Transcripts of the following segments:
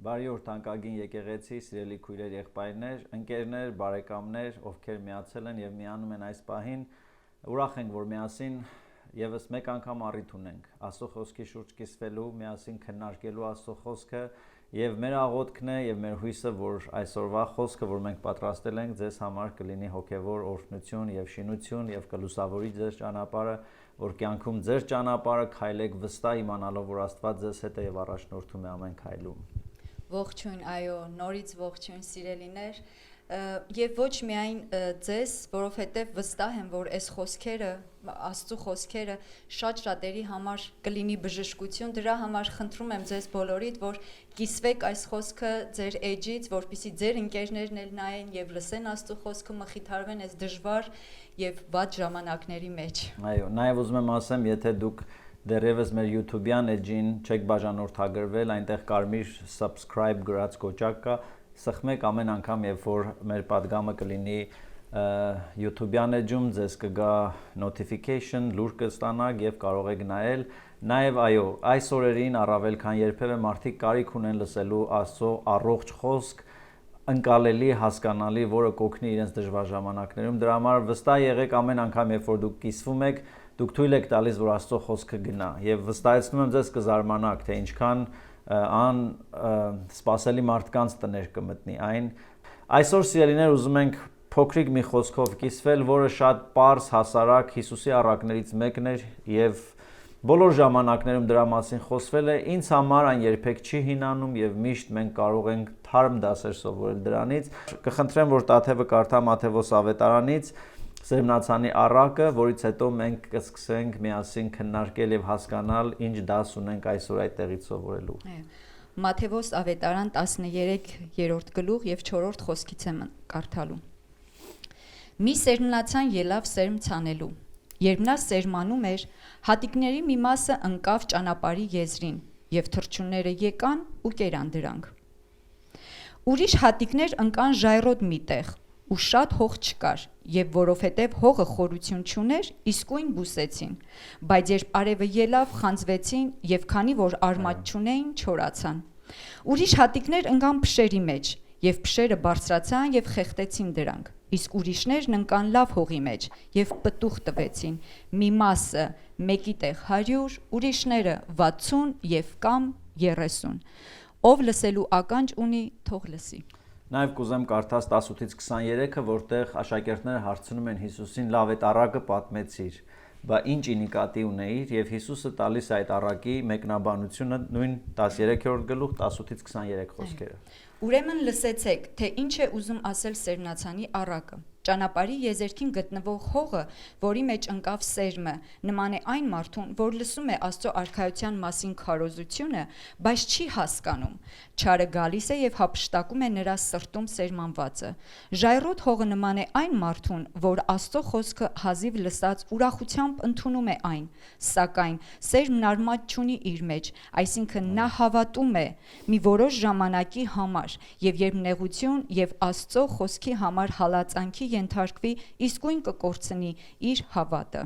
Բարի օր թանկագին եկեղեցի, սիրելի քույրեր, եղբայրներ, ընկերներ, բարեկամներ, ովքեր միացել են եւ միանում են այս պահին, ուրախ ենք, որ միասին եւս մեկ անգամ առիթ ունենք Աստծո խոսքի շուրջ կիսվելու, միասին քննարկելու Աստծո խոսքը եւ մեր աղոթքն է եւ մեր հույսը, որ այսօրվա խոսքը, որ մենք պատրաստել ենք, ձեզ համար կլինի հոգեվոր օրհնություն եւ շինություն եւ կլուսավորի ձեր ճանապարհը, որ կյանքում ձեր ճանապարհը քայլեք վստահ իմանալով, որ Աստված ձեզ հետ է եւ առաջնորդում է ամեն քայլում։ Ողջույն, այո, նորից ողջույն սիրելիներ, եւ ոչ միայն ձեզ, որովհետեւ վստահ եմ, որ այս խոսքերը, Աստծո խոսքերը շատ շատերի համար կլինի բժշկություն, դրա համար խնդրում եմ ձեզ բոլորիդ, որ կիսվեք այս խոսքը ձեր էջից, որպեսզի ձեր ընկերներն էլ նայեն եւ լսեն Աստծո խոսքը, մխիթարվեն այս դժվար եւ վատ ժամանակների մեջ։ Այո, նաեւ ուզում եմ ասեմ, եթե դուք դեռևս մեր YouTube-յան էջին չեք բաժանորդագրվել, այնտեղ կարմիր subscribe գրած կոճակ կա, սխմեք ամեն անգամ, երբ որ մեր պատգամը կլինի YouTube-յան էջում, ձեզ կգա notification, լուր կստանաք եւ կարող եք նայել։ Նաեւ այո, այս օրերին առավել քան երբևէ մարդիկ կարիք ունեն լսելու Աստծո առողջ խոսք, ընկալելի, հասկանալի, որը կօգնի իրենց դժվար ժամանակներում։ Դրա համար վստահ եղեք ամեն անգամ, երբ որ դուք կիսվում եք, դուք թույլ եք տալիս, որ Աստծո խոսքը գնա եւ վստահեցնում եմ ձեզ կզարմանաք, թե ինչքան սպասելի մարդկանց տներ կմտնի այն։ Այսօր սիրելիներ ուզում ենք փոքրիկ մի խոսքով կիսվել, որը շատ պարզ հասարակ Հիսուսի առակներից մեկն էր եւ բոլոր ժամանակներում դրա մասին խոսվել է։ Ինձ համար այն երբեք չի հինանում եւ միշտ մենք կարող ենք թարմ դասեր սովորել դրանից։ Կխնդրեմ, որ Տաթևը կարդա Մատթեոս ավետարանից Սերմնացանի առակը, որից հետո մենք կսկսենք միասին քննարկել եւ հասկանալ ինչ դաս ունենք այսօր այդտեղից սովորելու։ Մատթեոս ավետարան 13-րդ գլուխ եւ 4-րդ խոսքից եմ կարդալու։ Մի սերմնացան ելավ սերմ ցանելու։ Երբ նա սերմանում էր, հատիկների մի մասը ընկավ ճանապարհի եզրին եւ թռչունները եկան ու կերան դրանք։ Ուրիշ հատիկներ ընկան ժայռոտ մի տեղ ու շատ հող չկար, եւ որովհետեւ հողը խորություն չուներ, իսկույն բուսեցին, բայց երբ արևը ելավ, խանձվեցին եւ քանի որ արմատ չունեին, չորացան։ Ուրիշ հատիկներ ընկան փշերի մեջ, եւ փշերը բարձրացան եւ խեղտեցին դրանք, իսկ ուրիշներն ընկան լավ հողի մեջ եւ պտուղ տվեցին, մի մասը մեկի տեղ 100, ուրիշները 60 եւ կամ 30։ Ով լսելու ականջ ունի, թող լսի։ Նաև կուզեմ կարդաս 18-ից 23-ը, որտեղ աշակերտները հարցնում են Հիսուսին, լավ այդ առակը պատմեցիր, բա ինչ նկատի ունեիր, եւ Հիսուսը տալիս է այդ առակի մեկնաբանությունը նույն 13-րդ գլուխ 18-ից 23 խոսքերը։ Ուրեմն լսեցեք, թե ինչ է ուզում ասել սերմնացանի առակը։ Ճանապարհի եզերքին գտնվող հողը, որի մեջ ընկավ սերմը, նման է այն մարդուն, որ լսում է Աստծո արքայության մասին քարոզությունը, բայց չի հասկանում։ Չարը գալիս է եւ հափշտակում է նրա սրտում սերմանվածը։ Ժայռոտ հողը նման է այն մարդուն, որ Աստծո խոսքը հազիվ լսած ուրախությամբ ընդունում է այն, սակայն սերմն արմատ չունի իր մեջ, այսինքն նա հավատում է մի որոշ ժամանակի համար, եւ երբ նեղություն եւ Աստծո խոսքի համար հալածանքի ենթարկվի, իսկույն կկորցնի իր հավատը։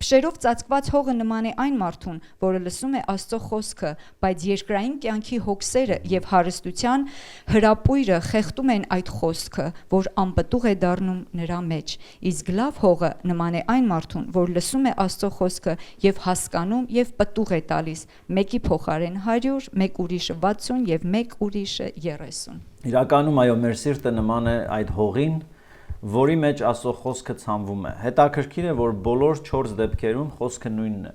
Փշերով ծածկված հողը նման է այն մարդուն, որը լսում է Աստծո խոսքը, բայց երկրային կյանքի հոգսերը եւ հարստության հրապույրը խեղդում են այդ խոսքը, որ անպտուղ է դառնում նրա մեջ։ Իսկ լավ հողը նման է այն մարդուն, որ լսում է Աստծո խոսքը եւ հասկանում եւ պտուղ է տալիս, մեկի փոխարեն 100, մեկ ուրիշը 60 եւ մեկ ուրիշը 30։ Իրականում այո, մեր սիրտը նման է այդ հողին, որի մեջ Աստծո խոսքը ցանվում է։ Հետաքրքիր է, որ բոլոր 4 դեպքերում խոսքը նույնն է։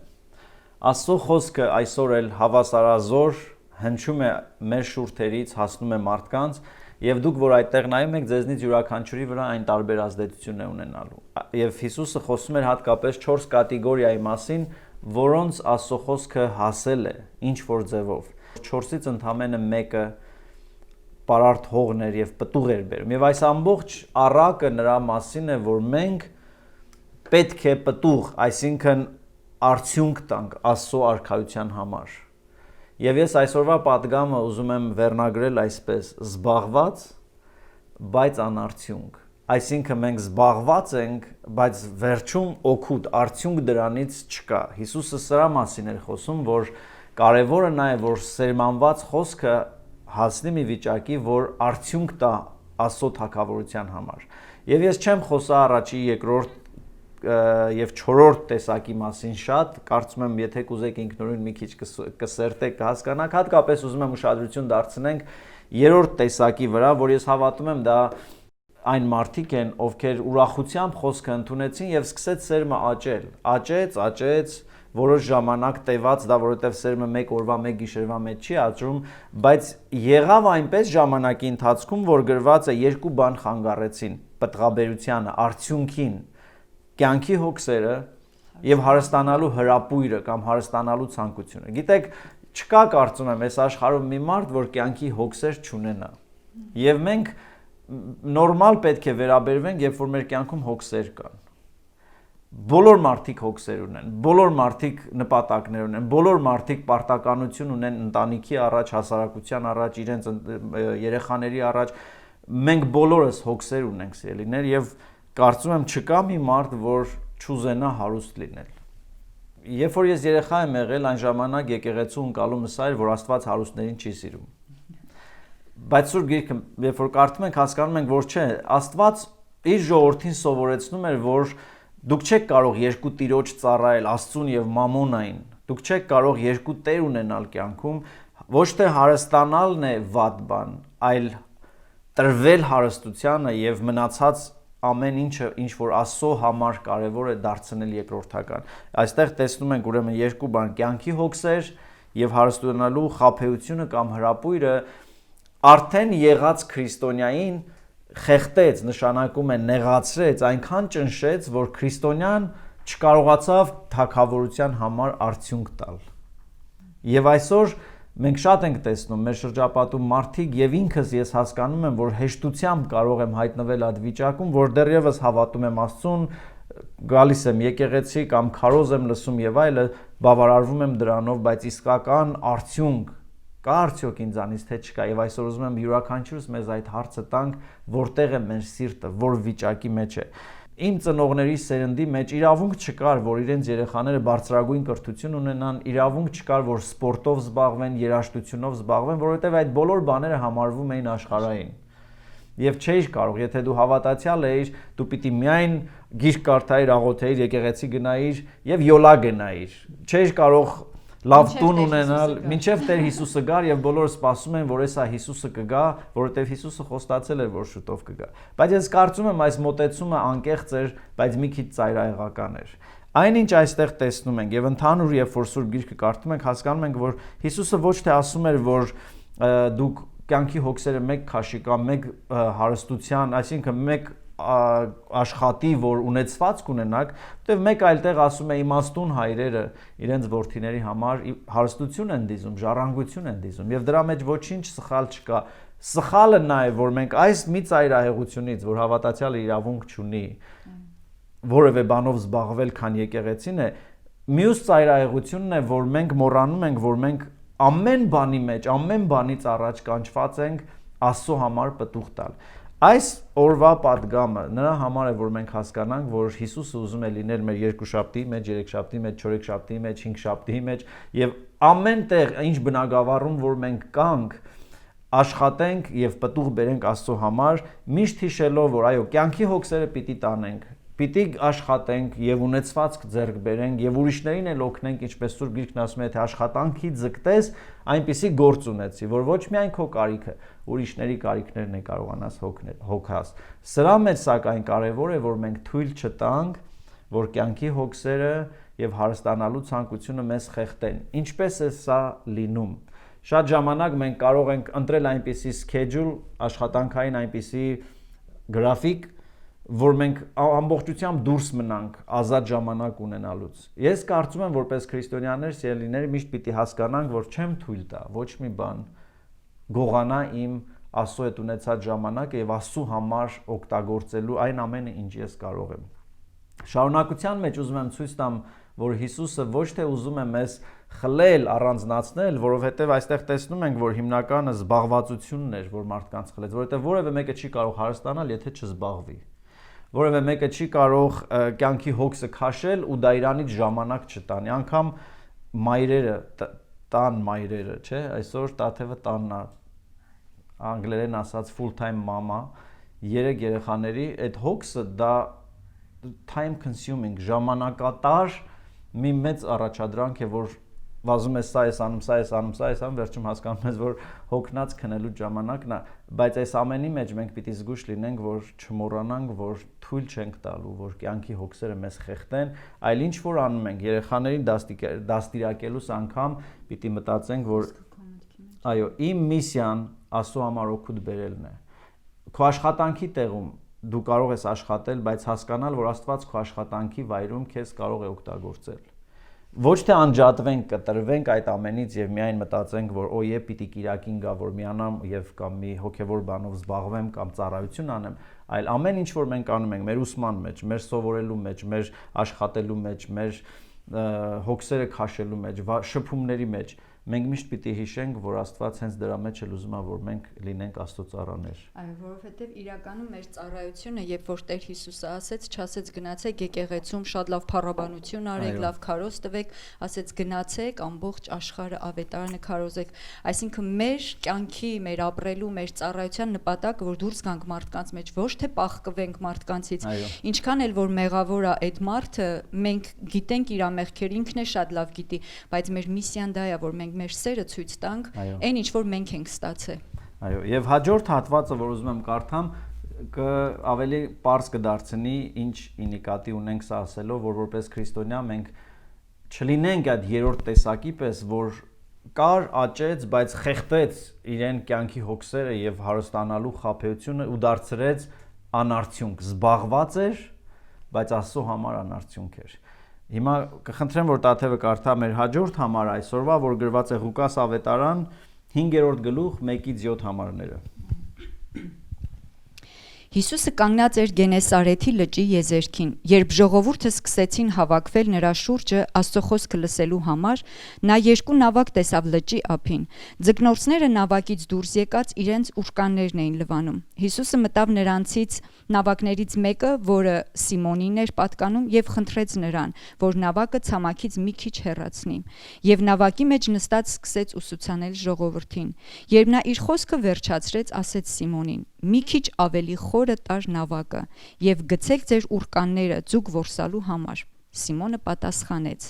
Աստծո խոսքը այսօր էլ հավասարազոր հնչում է մեր շուրթերից, հասնում է մարդկանց, եւ դուք որ այդտեղ նայում եք, ձեզնից յուրաքանչյուրի վրա այն տարբեր ազդեցություն է ունենալու։ Եվ Հիսուսը խոսում էր հատկապես 4 կատեգորիայի մասին, որոնց Աստծո խոսքը հասել է ինչ որ ձևով։ 4-ից ընդամենը մեկը պարարտ հողներ եւ պտուղ էր բերում։ Եվ այս ամբողջ առակը նրա մասին է, որ մենք պետք է պտուղ, այսինքն արդյունք տանք Աստծո արքայության համար։ Եվ ես այսօրվա պատգամը ուզում եմ վերնագրել այսպես. զբաղված, բայց անարդյունք։ Այսինքն մենք զբաղված ենք, բայց վերջում օգուտ, արդյունք դրանից չկա։ Հիսուսը սրա մասին էր խոսում, որ կարևորը նա է, որ սերմանված խոսքը հասնի մի վիճակի, որ արդյունք տա Աստծո թագավորության համար։ Եվ ես չեմ խոսա առաջի, երկրորդ եւ 4-րդ տեսակի մասին շատ, կարծում եմ, եթե կուզեք ինքնուրույն մի քիչ կսերտեք, կհասկանաք, հատկապես ուզում եմ ուշադրություն դարձնենք 3-րդ տեսակի վրա, որ ես հավատում եմ դա այն մարդիկ են, ովքեր ուրախությամբ խոսքը ընդունեցին եւ սկսեց սերմը աճել, աճեց, որոշ ժամանակ տևած դա, որովհետեւ սերմը մեկ օրվա, մեկ գիշերվա մեջ չի աճում, բայց եղավ այնպես ժամանակի ընթացքում, որ գրված է երկու բան խանգարեցին պտղաբերությանը, արդյունքին, կյանքի հոգսերը եւ հարստանալու հրապույրը կամ հարստանալու ցանկությունը։ Գիտեք, չկա կարծում եմ այս աշխարհում մի մարդ, որ կյանքի հոգսեր չունենա։ Եվ մենք նորմալ պետք է վերաբերվենք, երբ որ մեր կյանքում հոգսեր կան։ Բոլոր մարդիկ հոգսեր ունեն, բոլոր մարդիկ նպատակներ ունեն, բոլոր մարդիկ պարտականություն ունեն ընտանիքի առաջ, հասարակության առաջ, իրենց երեխաների առաջ։ Մենք բոլորս հոգսեր ունենք, սիրելիներ, եւ կարծում եմ չկա մի մարդ, որ չուզենա հարուստ լինել։ Երբ որ ես երեխա եմ եղել, այն ժամանակ եկեղեցու ընկալումս էր, որ Աստված հարուստներին չի սիրում։ Բայց Սուրբ Գիրքը, երբ որ կարդում ենք, հասկանում ենք, որ չէ, Աստված իր ժողովրդին սովորեցնում էր, որ դուք չեք կարող երկու տիրոջ ծառայել, Աստծուն եւ Մամոնային։ Դուք չեք կարող երկու տեր ունենալ կյանքում, ոչ թե հարստանալն է վատ բան, այլ տրվել հարստությանը եւ մնացած ամեն ինչը, ինչ որ Աստծո համար կարևոր է, դարձնել երկրորդական։ Այստեղ տեսնում ենք ուրեմն երկու բան՝ կյանքի հոգսեր եւ հարստանալու խաբեությունը կամ հրապույրը արդեն եղած քրիստոնյային խեղտեց, նշանակում է նեղացրեց, այնքան ճնշեց, որ քրիստոնյան չկարողացավ թագավորության համար արդյունք տալ։ Եվ այսօր մենք շատ ենք տեսնում մեր շրջապատում մարդիկ եւ ինքս ես հասկանում եմ, որ հեշտությամբ կարող եմ հայտնվել այդ վիճակում, որ դեռևս հավատում եմ Աստծուն, գալիս եմ եկեղեցի կամ քարոզ եմ լսում եւ այլը, բավարարվում եմ դրանով, բայց իսկական արդյունք կա արդյոք ինձանից թե չկա, եւ այսօր ուզում եմ յուրաքանչյուրս մեզ այդ հարցը տանք, որտեղ է մեր սիրտը, որ վիճակի մեջ է։ Իմ ծնողների սերնդի մեջ իրավունք չկար, որ իրենց երեխաները բարձրագույն կրթություն ունենան, իրավունք չկար, որ սպորտով զբաղվեն, երաժշտությունով զբաղվեն, որովհետեւ այդ բոլոր բաները համարվում էին աշխարհային։ Եվ չէիր կարող, եթե դու հավատացյալ էիր, դու պիտի միայն գիրք կարդայիր, աղոթեիր, եկեղեցի գնայիր եւ յոլա գնայիր։ Չէիր կարող լավ տուն ունենալ, մինչև Տեր Հիսուսը գար եւ բոլորը սպասում են, որ էսա Հիսուսը կգա, որովհետեւ Հիսուսը խոստացել էր, որ շուտով կգա։ Բայց ես կարծում եմ այս մոտեցումը անկեղծ էր, բայց մի քիչ ծայրահեղական էր։ Այնինչ այստեղ տեսնում ենք եւ ընդհանուր երբ որ Սուրբ Գիրքը կարդում ենք, հասկանում ենք, որ Հիսուսը ոչ թե ասում էր, որ դուք կյանքի հոգսերը մեկ քաշի կամ մեկ հարստության, այսինքն մեկ աշխատի, որ ունեցված կունենաք, որտեղ մեկ այլ տեղ ասում է իմաստուն հայրերը իրենց որդիների համար հարստություն են դիզում, ժառանգություն են դիզում եւ դրա մեջ ոչինչ սխալ չկա։ Սխալը նա է, որ մենք այս մի ծայրահեղությունից, որ հավատացյալը իրավունք չունի որևէ բանով զբաղվել, քան եկեղեցին է, մյուս ծայրահեղությունն է, որ մենք մոռանում ենք, որ մենք ամեն բանի մեջ, ամեն բանից առաջ կանչված ենք Աստծո համար պտուղ տալ։ Այս օրվա պատգամը նրա համար է, որ մենք հասկանանք, որ Հիսուսը ուզում է լինել մեր երկուշաբթի մեջ, երեքշաբթի մեջ, չորեքշաբթի մեջ, հինգշաբթի մեջ եւ ամեն տեղ ինչ բնագավառում, որ մենք կանք, աշխատենք եւ պտուղ բերենք Աստծո համար, միշտ հիշելով, որ այո, կյանքի հոգսերը պիտի տանենք, պիտի աշխատենք եւ ունեցվածք ձեռք բերենք եւ ուրիշներին էլ օգնենք, ինչպես Սուրբ Գիրքն ասում է, թե աշխատանքի ձգտես, այնպիսի գործ ունեցի, որ ոչ միայն քո կարիքը, ուրիշների կարիքներն է կարողանաս հոգաս։ Սրա մեջ սակայն կարևոր է, որ մենք թույլ չտանք, որ կյանքի հոգսերը եւ հարստանալու ցանկությունը մեզ խեղդեն։ Ինչպես է սա լինում։ Շատ ժամանակ մենք կարող ենք ընտրել այնպիսի schedule, աշխատանքային այնպիսի գրաֆիկ, որ մենք ամբողջությամբ դուրս մնանք ազատ ժամանակ ունենալուց։ Ես կարծում եմ, որպես քրիստոնյաներ, սիրելիներ, միշտ պիտի հասկանանք, որ չեմ թույլ տա ոչ մի բան գողանա իմ Աստծո հետ ունեցած ժամանակը եւ Աստծո համար օգտագործելու այն ամենը, ինչ ես կարող եմ։ Շարունակության մեջ ուզում եմ ցույց տամ, որ Հիսուսը ոչ թե ուզում է մեզ խլել, առանձնացնել, որովհետեւ այստեղ տեսնում ենք, որ հիմնականը զբաղվածությունն էր, որ մարդկանց խլեց, որովհետեւ որևէ մեկը չի կարող հարստանալ, եթե չզբաղվի։ Որևէ մեկը չի կարող կյանքի հոգսը քաշել ու դա իրանից ժամանակ չտանի։ Անկամ մայրերը, տան մայրերը, չէ, այսօր տաթևը տանն է անգլերեն ասած full-time mama, 3 երեխաների, այդ հոգսը դա time consuming, ժամանակատար մի մեծ առաջադրանք է, որ վազում ես սա ես անում, վերջում հասկանում ես, որ հոգնած քնելու ժամանակն է, բայց այս ամենի մեջ մենք պիտի զգույշ լինենք, որ չմոռանանք, որ թույլ չենք տալու, որ կյանքի հոգսերը մեզ խեղդեն, այլ ինչ որ անում ենք, երեխաներին դաստիարակելուց անգամ պիտի մտածենք, որ այո, իմ միսիան Աստծո համար օգուտ բերելն է։ Քո աշխատանքի տեղում դու կարող ես աշխատել, բայց հասկանալ, որ Աստված քո աշխատանքի վայրում քեզ կարող է օգտագործել։ Ոչ թե անջատվենք, կտրվենք այդ ամենից եւ միայն մտածենք, որ օ, պիտի Կիրակին գա, որ միանամ եւ կամ մի հոգեվոր բանով զբաղվեմ կամ ծառայություն անեմ, այլ ամեն ինչ որ մենք անում ենք մեր ուսման մեջ, մեր սովորելու մեջ, մեր աշխատելու մեջ, մեր հոգսերը քաշելու մեջ, շփումների մեջ, մենք միշտ պիտի հիշենք, որ Աստված հենց դրա մեջ էլ ուզում է, որ մենք լինենք Աստծո ծառաներ։ Այո, որովհետև իրականում մեր ծառայությունը, երբ որ Տեր Հիսուսը ասեց, չասեց գնացեք եկեղեցում շատ լավ փառաբանություն արեք, լավ քարոզ տվեք, ասեց գնացեք ամբողջ աշխարհը ավետարանը քարոզեք, այսինքն մեր կյանքի, մեր ապրելու, մեր ծառայության նպատակը, որ դուրս գանք մարդկանց մեջ, ոչ թե պահկվենք մարդկանցից, ինչքան էլ որ մեղավոր է այդ մարդը, մենք գիտենք իր մեղքերը, ինքն է շատ լավ գիտի, բայց մեր միսիան դա է, որ մենք մեր սերը ցույց տանք, այն ինչ որ մենք ենք ստացել։ Այո, եւ հաջորդ հատվածը, որ ուզում եմ կարդամ, ավելի པարզ կդարձնի, ինչ ինիկատի ունենք սա ասելով, որ որպես քրիստոնյա մենք չլինենք այդ երրորդ տեսակի պես, որ կար, աճեց, բայց խեղդեց իրեն կյանքի հոգսերը եւ հարստանալու խաբեությունը ու դարձրեց անարդյունք, զբաղված էր, բայց Աստծո համար անարդյունք էր։ Հիմա կխնդրեմ, որ Տաթևը կարդա մեր հաջորդ համար այսօրվա, որ գրված է Ղուկաս ավետարան 5-րդ գլուխ 1-ից 7 համարները։ Հիսուսը կանգնած էր Գենեսարեթի լճի եզերքին, երբ ժողովուրդը սկսեցին հավաքվել նրա շուրջը Աստծո խոսքը լսելու համար, նա 2 նավակ տեսավ լճի ափին։ Ձկնորսները նավակից դուրս եկած իրենց ուռկաններն էին լվանում։ Հիսուսը մտավ նրանցից նավակներից մեկը, որը Սիմոնին էր պատկանում, եւ խնդրեց նրան, որ նավակը ցամաքից մի քիչ հեռացնի։ Եվ նավակի մեջ նստած սկսեց ուսուցանել ժողովրդին։ Երբ նա իր խոսքը վերջացրեց, ասեց Սիմոնին. «Մի քիչ ավելի խորը տար նավակը եւ գցեք ձեր ուռկանները ձուկ որսալու համար»։ Սիմոնը պատասխանեց.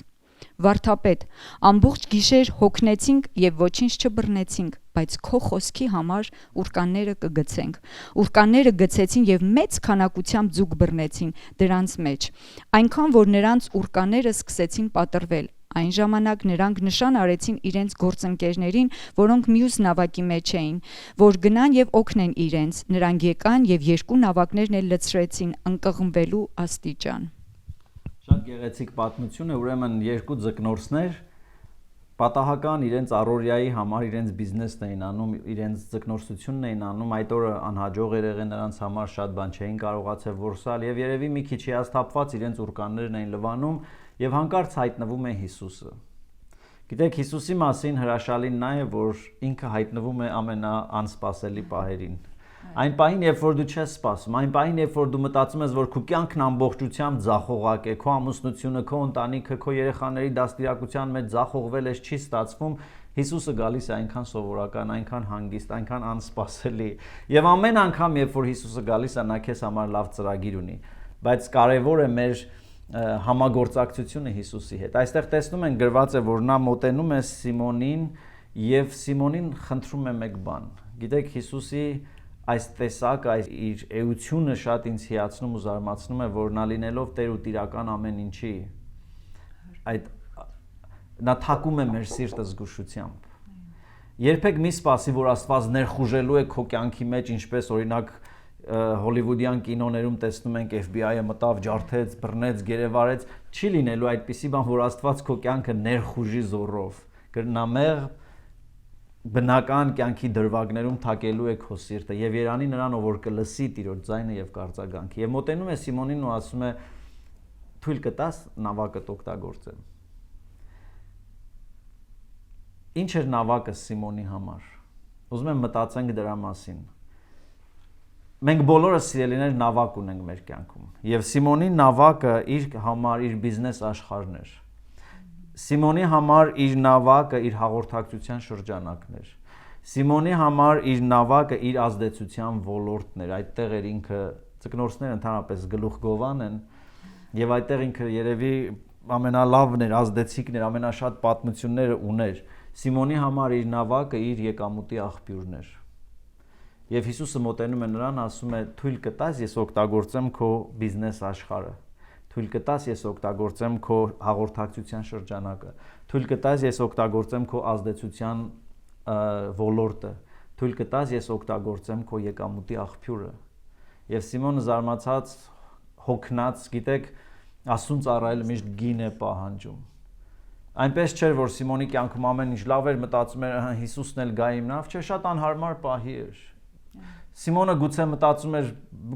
«Վարդապետ, ամբողջ գիշեր հոգնեցինք եւ ոչինչ չբռնեցինք, բայց քո խոսքի համար ուռկանները կգցենք»։ Ուռկանները գցեցին եւ մեծ քանակությամբ ձուկ բռնեցին դրանց մեջ, այնքան որ նրանց ուռկաները սկսեցին պատռվել։ Այն ժամանակ նրանք նշան արեցին իրենց գործընկերներին, որոնք մյուս նավակի մեջ էին, որ գնան եւ օգնեն իրենց։ Նրանք եկան եւ 2 նավակներն էլ լցրեցին ընկղմվելու աստիճան։ Շատ գեղեցիկ պատմություն է, ուրեմն 2 ձկնորսներ պատահական իրենց առօրյայի համար իրենց բիզնեսն էին անում, իրենց ձկնորսությունն էին անում, այդ օրը անհաջող էր եղել նրանց համար, շատ բան չէին կարողացել որսալ եւ երևի մի քիչ հիասթափված իրենց ուռկաններն էին լվանում եւ հանկարծ հայտնվում է Հիսուսը։ Գիտեք, Հիսուսի մասին հրաշալին նա է, որ ինքը հայտնվում է ամենաանսպասելի պահերին։ Այն պահին, երբ որ դու չես սպասում, այն պահին, երբ որ դու մտածում ես, որ քո կյանքն ամբողջությամբ ձախողակ է, քո ամուսնությունը, քո ընտանիքը, քո երեխաների դաստիարակության մեջ ձախողվել ես, չի ստացվում, Հիսուսը գալիս է այնքան սովորական, այնքան հանգիստ, այնքան անսպասելի։ Եվ ամեն անգամ, երբ որ Հիսուսը գալիս է, նա քեզ համար լավ ծրագիր ունի, բայց կարևոր է մեր համագործակցությունը Հիսուսի հետ։ Այստեղ տեսնում ենք գրված է, որ նա մոտենում է Սիմոնին եւ Սիմոնին խնդրում է մեկ բան։ Գիտեք, Հիսուսի այս տեսակը, այս իր էությունը շատ ինձ հիացնում ու զարմացնում է, որ նա լինելով Տեր ու Տիրական ամեն ինչի, այդ նա թակում է մեր սիրտը զգուշությամբ։ Երբեք մի սպասի, որ Աստված ներխուժելու է քո կյանքի մեջ, ինչպես օրինակ հոլիվուդյան կինոներում տեսնում ենք FBI-ը մտավ, ջարդեց, բռնեց, գերեվարեց, չի լինելու այդպիսի բան, որ Աստված քո կյանքը ներխուժի զորով, կրնամեղ բնական կյանքի դրվագներում թակելու է քո սիրտը եւ երանի նրան, ով որ կլսի Տիրոջ ձայնը եւ կարձագանքի։ Եվ մոտենում է Սիմոնին ու ասում է. «Թույլ կտաս նավակը օգտագործեմ»։ Ինչ էր նավակը Սիմոնի համար։ Ուզում եմ մտածենք դրա մասին։ Մենք բոլորս սիրելիներ նավակ ունենք մեր կյանքում եւ Սիմոնի նավակը իր համար իր բիզնես աշխարհն էր։ Սիմոնի համար իր նավակը իր հաղորդակցության շրջանակն էր։ Սիմոնի համար իր նավակը իր ազդեցության ոլորտն էր, այդտեղ էր ինքը ծկնորսները ընդհանրապես գլուխ գովան են եւ այդտեղ ինքը երևի ամենալավն էր, ազդեցիկն էր, ամենաշատ պատմությունները ուներ։ Սիմոնի համար իր նավակը իր եկամուտի աղբյուրն էր։ Եվ Հիսուսը մոտենում է նրան, ասում է. «Թույլ կտաս ես օգտագործեմ քո բիզնես աշխարհը։ Թույլ կտաս ես օգտագործեմ քո հաղորդակցության շրջանակը։ Թույլ կտաս ես օգտագործեմ քո ազդեցության ոլորտը։ Թույլ կտաս ես օգտագործեմ քո եկամուտի աղբյուրը»։ Եվ Սիմոնը զարմացած, հոգնած, գիտեք, Աստծուն ծառայելը միշտ գին է պահանջում։ Այնպես չէր, որ Սիմոնի կյանքում ամեն ինչ լավ էր, մտածում էր Հիսուսն էլ գա իմ նավ, չէ, շատ անհարմար պահի էր։ Սիմոնը գուցե մտածում էր,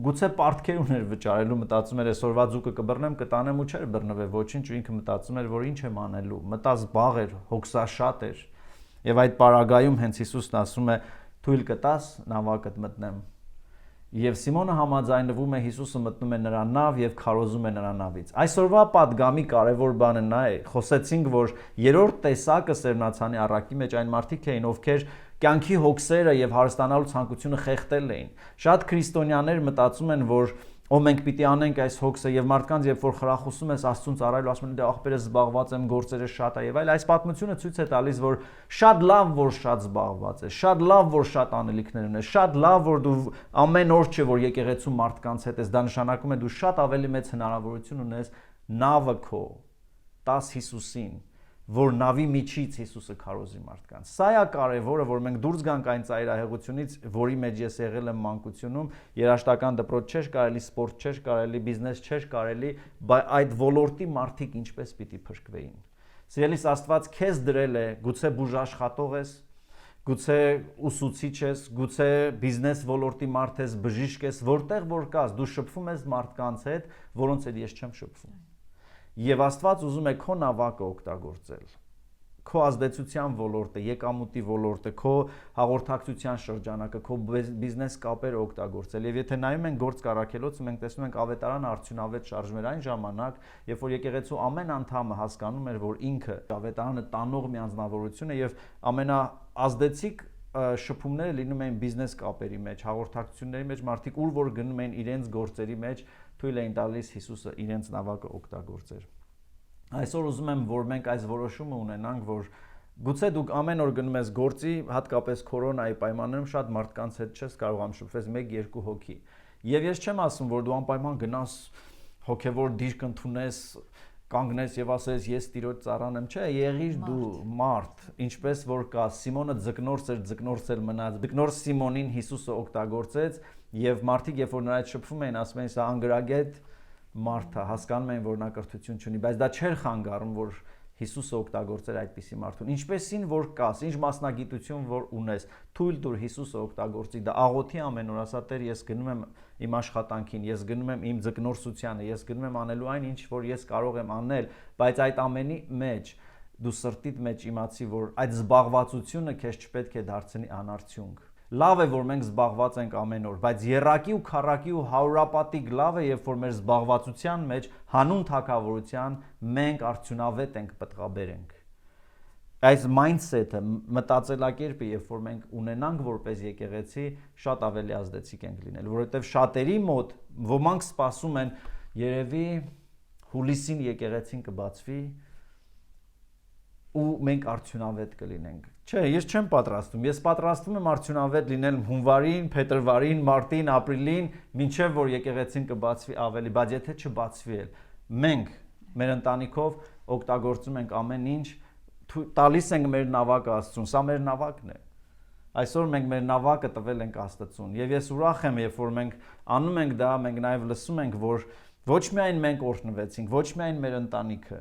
գուցե պարտքեր ուներ վճարելու, մտածում էր այսօրվա ձուկը կբռնեմ, կտանեմ ու չէր բռնվել ոչինչ, ու ինքը մտածում էր, որ ինչ եմ անելու, մտած բաղ էր, հոգսաշատ էր։ Եվ այդ պարագայում հենց Հիսուսն ասում է. «Թույլ կտաս նավակդ մտնեմ»։ Եվ Սիմոնը համաձայնվում է, Հիսուսը մտնում է նրա նավ եւ քարոզում է նրա նավից։ Այսօրվա падգամի կարևոր բանը նա է։ Խոսեցինք, որ երրորդ տեսակը Սերնացանի առակի մեջ այն մարդիկ էին, ովքեր կյանքի հոգսերը եւ հարստանալու ցանկությունը խեղդել էին։ Շատ քրիստոնյաներ մտածում են, որ մենք պիտի անենք այս հոգսը եւ մարդկանց երբ որ խրախուսում ես Աստծուն ծառայելու, ասում են դե աղբերս զբաղված եմ, գործերը շատ է եւ այլ, այս պատմությունը ցույց է տալիս, որ շատ լավ որ շատ զբաղված ես, շատ լավ որ շատ անելիքներ ունես, շատ լավ որ դու ամեն օր չէ որ եկեղեցու մարդկանց հետ ես, դա նշանակում է դու շատ ավելի մեծ հնարավորություն ունես նավը քո տաս Հիսուսին, որ նավի միջից Հիսուսը քարոզի մարդկանց։ Սա է կարևորը, որ մենք դուրս գանք այն ծայրահեղությունից, որի մեջ ես եղել եմ մանկությունում, երաժշտական դպրոց չէր կարելի, սպորտ չէր կարելի, բիզնես չէր կարելի, բայց այդ ոլորտի մարդիկ ինչպես պիտի փրկվեին։ Սիրելիս, Աստված քեզ դրել է, գուցե բուժաշխատող ես, գուցե ուսուցիչ ես, գուցե բիզնես ոլորտի մարդ ես, բժիշկ ես, որտեղ որ կաս, դու շփվում ես մարդկանց հետ, որոնց հետ ես չեմ շփվում։ Եվ Աստված ուզում է քո նավակը օգտագործել, քո ազդեցության ոլորտը, եկամուտի ոլորտը, քո հաղորդակցության շրջանակը, քո բիզնես կապերը օգտագործել։ Եվ եթե նայում ենք Գործք առաքելոցը, մենք տեսնում ենք ավետարանը արդյունավետ շարժում էր այն ժամանակ, երբ որ եկեղեցու ամեն անդամը հասկանում էր, որ ինքը ավետարանը տանող մի անձնավորություն է եւ ամենաազդեցիկ շփումները լինում էին բիզնես կապերի մեջ, հաղորդակցությունների մեջ, մարդիկ ուր որ գնում էին իրենց գործերի մեջ, թույլ էին տալիս Հիսուսը իրենց նավակը օգտագործեր։ Այսօր ուզում եմ, որ մենք այս որոշումը ունենանք, որ գուցե դուք ամեն օր գնում ես գործի, հատկապես կորոնայի պայմաններում շատ մարդկանց հետ չես կարողանում շփվել, 1-2 հոգի։ Եվ ես չեմ ասում, որ դու անպայման գնաս հոգևոր դիրք ընդունես, կանգնես եւ ասես ես Տիրոջ ծառան եմ, չէ, եղիր դու մարդ, ինչպես որ կա, Սիմոնը ձկնորսել մնաց, ձկնորս Սիմոնին Հիսուսը օգտագործեց եւ մարդիկ երբ որ նրա հետ շփվում էին, ասում էին սա անգրագետ մարդ է, հասկանում էին որ նա կրթություն չունի, բայց դա չէր խանգարում որ Հիսուսը օգտագործեր այդպիսի մարդուն։ Ինչպեսին որ կաս, ինչ մասնագիտություն որ ունես, թույլ տուր Հիսուսը օգտագործի դա աղոթի ամեն օր, ասա Տեր, ես գնում եմ իմ աշխատանքին, ես գնում եմ իմ ձկնորսությանը, ես գնում եմ անելու այն ինչ որ ես կարող եմ անել, բայց այդ ամենի մեջ դու սրտիդ մեջ իմացի որ այդ զբաղվածությունը քեզ չպետք է դարձնի անարդյունք։ Լավ է որ մենք զբաղված ենք ամեն օր, բայց երակի ու քառակի ու հարուրապատիկ լավ է, երբ որ մեր զբաղվածության մեջ հանուն թագավորության մենք արդյունավետ ենք, պտղաբեր ենք։ Այս mindset-ը, մտածելակերպը, երբ որ մենք ունենանք որպես եկեղեցի, շատ ավելի ազդեցիկ ենք լինել, որովհետև շատերի մոտ ոմանք սպասում են երևի հուլիսին եկեղեցին կբացվի ու մենք արդյունավետ կլինենք։ Չէ, ես չեմ պատրաստվում։ Ես պատրաստվում եմ արդյունավետ լինել հունվարին, փետրվարին, մարտին, ապրիլին, մինչև որ եկեղեցին կբացվի ավելի, բայց եթե չբացվի էլ, մենք մեր ընտանիքով օգտագործում ենք ամեն ինչ, տալիս ենք մեր նավակը Աստծուն, սա մեր նավակն է։ Այսօր մենք մեր նավակը տվել ենք Աստծուն, եւ ես ուրախ եմ, երբ որ մենք անում ենք դա, մենք նաեւ լսում ենք, որ ոչ միայն մենք օրհնվեցինք, ոչ միայն մեր ընտանիքը,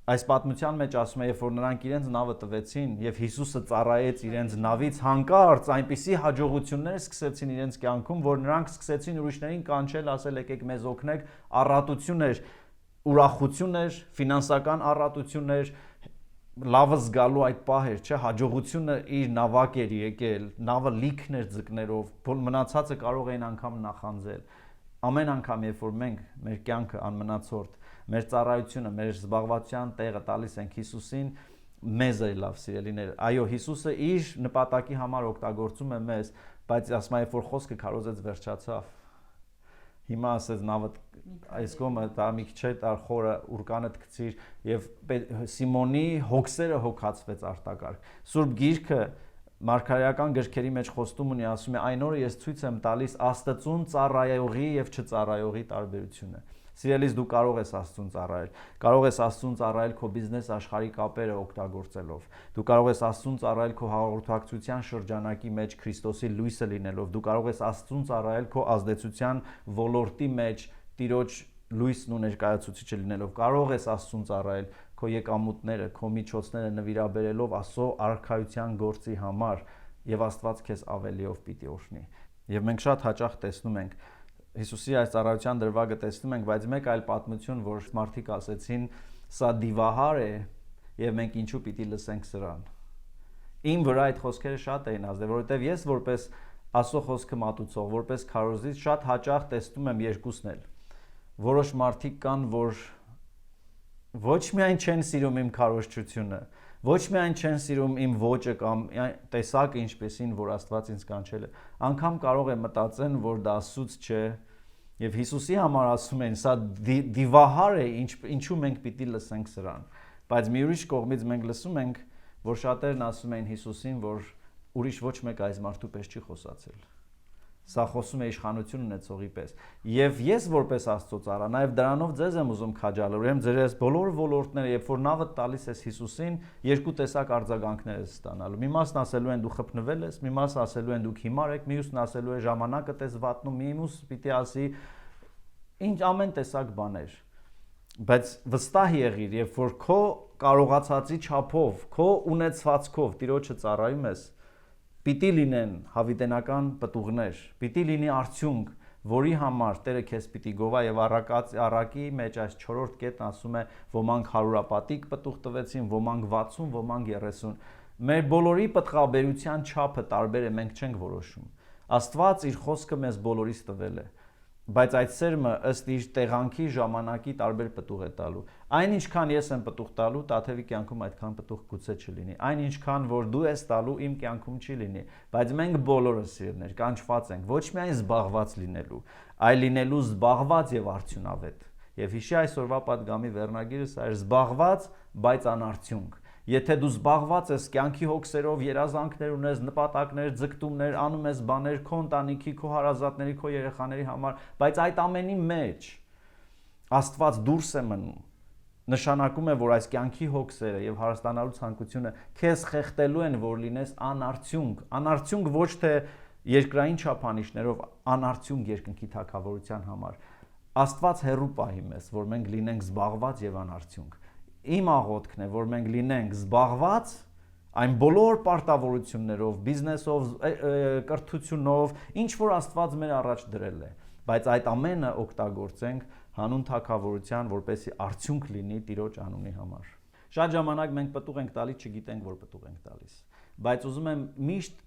այս պատմության մեջ ասում է, երբ որ նրանք իրենց նավը տվեցին եւ Հիսուսը ծառայեց իրենց նավից, հանկարծ այնպիսի հաջողություններ սկսեցին իրենց կյանքում, որ նրանք սկսեցին ուրիշներին կանչել, ասել եկեք մեզ օգնեք, առատություն էր, ուրախություն էր, ֆինանսական առատություն էր, լավը զգալու այդ պահեր, չէ, հաջողությունը իր նավակ էր եկել, նավը լիքն էր ձկներով, մնացածը կարող էին անգամ նախանձել։ Ամեն անգամ, երբ որ մենք մեր կյանքը անմնացորդ, մեր ծառայությունը, մեր զբաղվածության տեղը տալիս ենք Հիսուսին, մեզ է լավ սիրելիներ։ Այո, Հիսուսը իր նպատակի համար օգտագործում է մեզ, բայց ասում է, որ խոսքը քարոզեց վերջացավ։ Հիմա ասեց նավը այս կողմը դա մի քիչ է տար խորը ուրկանդ գցիր եւ Սիմոնի հոգսերը հոգացվեց արտակարգ։ Սուրբ Գիրքը Մարգարեական գրքերի մեջ խոստում ունի, ասում է այն օրը ես ցույց եմ տալիս Աստծուն ծառայողի եւ չծառայողի տարբերությունը։ Սիրելիս, դու կարող ես Աստծուն ծառայել։ Կարող ես Աստծուն ծառայել քո բիզնես աշխարհի կապերը օգտագործելով։ Դու կարող ես Աստծուն ծառայել քո հաղորդակցության շրջանակի մեջ Քրիստոսի լույսը լինելով։ Դու կարող ես Աստծուն ծառայել քո ազդեցության ոլորտի մեջ Տիրոջ լույսն ու ներկայացուցիչը լինելով։ Կարող ես Աստծուն ծառայել քո եկամուտները, քո միջոցները նվիրաբերելով Աստծո արքայության գործի համար, եւ Աստված քեզ ավելիով պիտի օրհնի։ Եվ մենք շատ հաճախ տեսնում ենք Հիսուսի այս ծառայության դրվագը տեսնում ենք, բայց մեկ այլ պատմություն, որ մարդիկ ասեցին, սա դիվահար է եւ մենք ինչու պիտի լսենք սրան։ Իմ վրա այդ խոսքերը շատ էին ազդել, որովհետեւ ես որպես Աստծո խոսքը մատուցող, որպես քարոզիչ շատ հաճախ տեսնում եմ երկուսն էլ։ Որոշ մարդիկ կան, որ ոչ միայն չեն սիրում իմ քարոզչությունը, ոչ միայն չեն սիրում իմ ոճը կամ տեսակը ինչպեսին, որ Աստված ինձ կանչել է, անգամ կարող է մտածեն, որ դա Աստծուց չէ, եւ Հիսուսի համար ասում են, սա դիվահար է, ինչու մենք պիտի լսենք սրան։ Բայց մի ուրիշ կողմից մենք լսում ենք, որ շատերն ասում են Հիսուսին, որ ուրիշ ոչ մեկ այս մարդու պես չի խոսացել։ Սա խոսում է իշխանություն ունեցողի պես։ Եվ ես որպես Աստծո ծառա, նաև դրանով ձեզ եմ ուզում քաջալերել, ուրեմն ձեր այս բոլոր ոլորտները, երբ որ նավը տալիս ես Հիսուսին, երկու տեսակ արձագանքներ ես ստանալու։ Մի մասն ասելու են դու խփնվել ես, մի մասն ասելու են դուք հիմար եք, մյուսն ասելու է ժամանակը տես վատնում, մյուս պիտի ասի ինչ ամեն տեսակ բաներ։ Բայց վստահ եղիր, երբ որ քո կարողացածի չափով, քո ունեցվածքով Տիրոջը ծառայում ես, պիտի լինեն հավիտենական պտուղներ, պիտի լինի արդյունք, որի համար Տերը քեզ պիտի գովա եւ առակի մեջ այս 4-րդ կետն ասում է ոմանք 100-ապատիկ պտուղ տվեցին, ոմանք 60, ոմանք 30։ Մեր բոլորի պտղաբերության չափը տարբեր է, մենք չենք որոշում։ Աստված իր խոսքը մեզ բոլորիս տվել է, բայց այդ սերմը ըստ իր տեղանքի ժամանակի տարբեր պտուղ է տալու։ Այն ինչքան ես եմ պտուղ տալու, Տաթևի կյանքում այդքան պտուղ գուցե չլինի։ Այն ինչքան որ դու ես տալու, իմ կյանքում չի լինի։ Բայց մենք բոլորս սիրներ կանչված ենք ոչ միայն զբաղված լինելու, այլ լինելու զբաղված եւ արդյունավետ։ Եվ հիշի այսօրվա պատգամի վերնագիրը սա է՝ զբաղված, բայց անարդյունք։ Եթե դու զբաղված ես կյանքի հոգսերով, երազանքներ ունես, նպատակներ, ձգտումներ, անում ես բաներ քո ընտանիքի, քո հարազատների, քո երեխաների համար, բայց այդ ամենի մեջ Աստված դուրս է մնում, նշանակում է, որ այս կյանքի հոգսերը եւ հարստանալու ցանկությունը քեզ խեղդելու են, որ լինես անարդյունք, անարդյունք ոչ թե երկրային չափանիշներով, անարդյունք երկնքի թագավորության համար։ Աստված հեռու պահի մեզ, որ մենք լինենք զբաղված եւ անարդյունք։ Իմ աղոթքն է, որ մենք լինենք զբաղված այն բոլոր պարտավորություններով, բիզնեսով, կրթությունով, ինչ որ Աստված մեր առաջ դրել է, բայց այդ ամենը օգտագործենք հանուն թագավորության, որպեսզի արդյունք լինի Տիրոջ անունի համար։ Շատ ժամանակ մենք պտուղ ենք տալիս, չգիտենք, որ պտուղ ենք տալիս, բայց ուզում եմ միշտ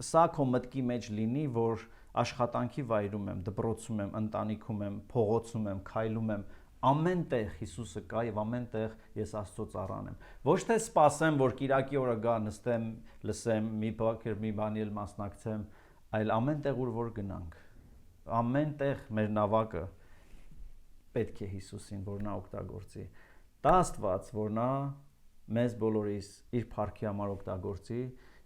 սա քո մտքի մեջ լինի, որ աշխատանքի վայրում եմ, դպրոցում եմ, ընտանիքում եմ, փողոցում եմ, քայլում եմ, ամեն տեղ Հիսուսը կա եւ ամեն տեղ ես Աստծո ծառան եմ։ Ոչ թե սպասեմ, որ Կիրակի օրը գա, նստեմ, լսեմ, մի բանի էլ մասնակցեմ, այլ ամեն տեղ որ գնանք, ամեն տեղ մեր նավակը պետք է Հիսուսին, որ նա օգտագործի։ Դա Աստված, որ նա մեզ բոլորիս իր փառքի համար օգտագործի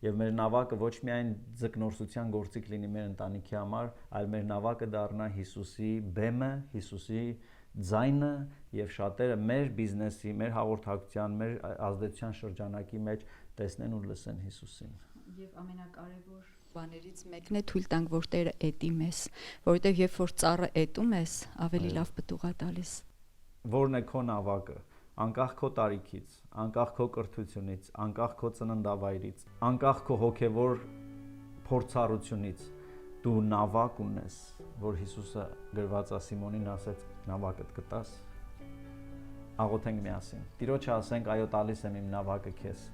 եւ մեր նավակը ոչ միայն ձգնորսության գործիք լինի մեր ընտանիքի համար, այլ մեր նավակը դառնա Հիսուսի բեմը, Հիսուսի ձայնը եւ շատերը մեր բիզնեսի, մեր հաղորդակցության, մեր ազդեցության շրջանակի մեջ տեսնեն ու լսեն Հիսուսին։ Եվ ամենակարևոր բաներից մեկն է թույլ տանք, որ Տերը էտի մեզ, որովհետեւ երբ որ ծառը էտում ես, ավելի լավ պտուղ է տալիս։ Որն է քո նավակը, անկախ քո տարիքից, անկախ քո կրթությունից, անկախ քո ծննդավայրից, անկախ քո հոգեվոր փորձառությունից, դու նավակ ունես, որ Հիսուսը գրված է Սիմոնին ասեց նավակդ կտաս։ Աղոթենք միասին։ Տիրոջը ասենք, այո, տալիս եմ իմ նավակը քեզ։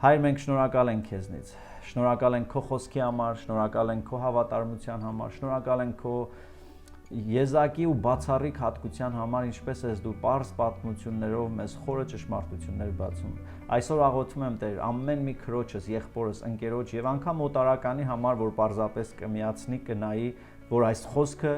Հայր, մենք շնորհակալ ենք քեզնից։ Շնորհակալ ենք քո խոսքի համար, շնորհակալ ենք քո հավատարմության համար, շնորհակալ ենք քո Եզակի ու բացառիկ հատկության համար ինչպես ես դու պարզ պատմություններով մեզ խորը ճշմարտություններ բացում։ Այսօր աղոթում եմ Տեր, ամեն մի քրոջս, եղբորս, ընկերոջ եւ անգամ օտարականի համար, որ պարզապես կմիացնի կնայի, որ այս խոսքը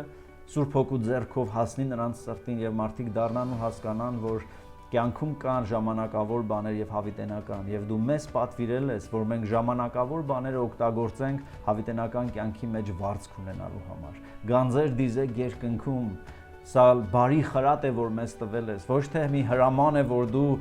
Սուրբ Հոգու ձեռքով հասնի նրանց սրտին եւ մարդիկ դառնան ու հասկանան, որ կյանքում կան ժամանակավոր բաներ եւ հավիտենական եւ դու մեզ պատվիրել ես, որ մենք ժամանակավոր բաները օգտագործենք հավիտենական կյանքի մեջ վարձք ունենալու համար։ Գանձեր դիզեք երկնքում, սա բարի խրատ է, որ մեզ տվել ես, ոչ թե մի հրաման է, որ դու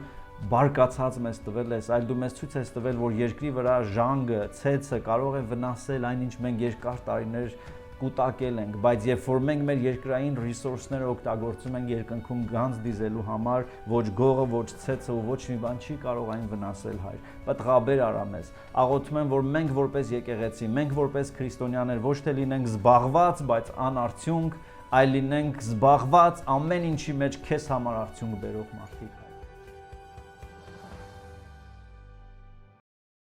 բարկացած մեզ տվել ես, այլ դու մեզ ցույց ես տվել, որ երկրի վրա ժանգը, ցեցը կարող է վնասել այնինչ մենք երկար տարիներ կուտակել ենք, բայց երբ որ մենք մեր երկրային ռեսուրսները օգտագործում ենք երկնքում գանձ դիզելու համար, ոչ գողը, ոչ ցեցը ու ոչ մի բան չի կարող այն վնասել, Հայր։ Պատղաբեր արա մեզ։ Աղոթում եմ, որ մենք որպես եկեղեցի, մենք որպես քրիստոնյաներ ոչ թե լինենք զբաղված, բայց անարդյունք, այլ լինենք զբաղված ամեն ինչի մեջ քեզ համար արդյունք բերող մարդիկ։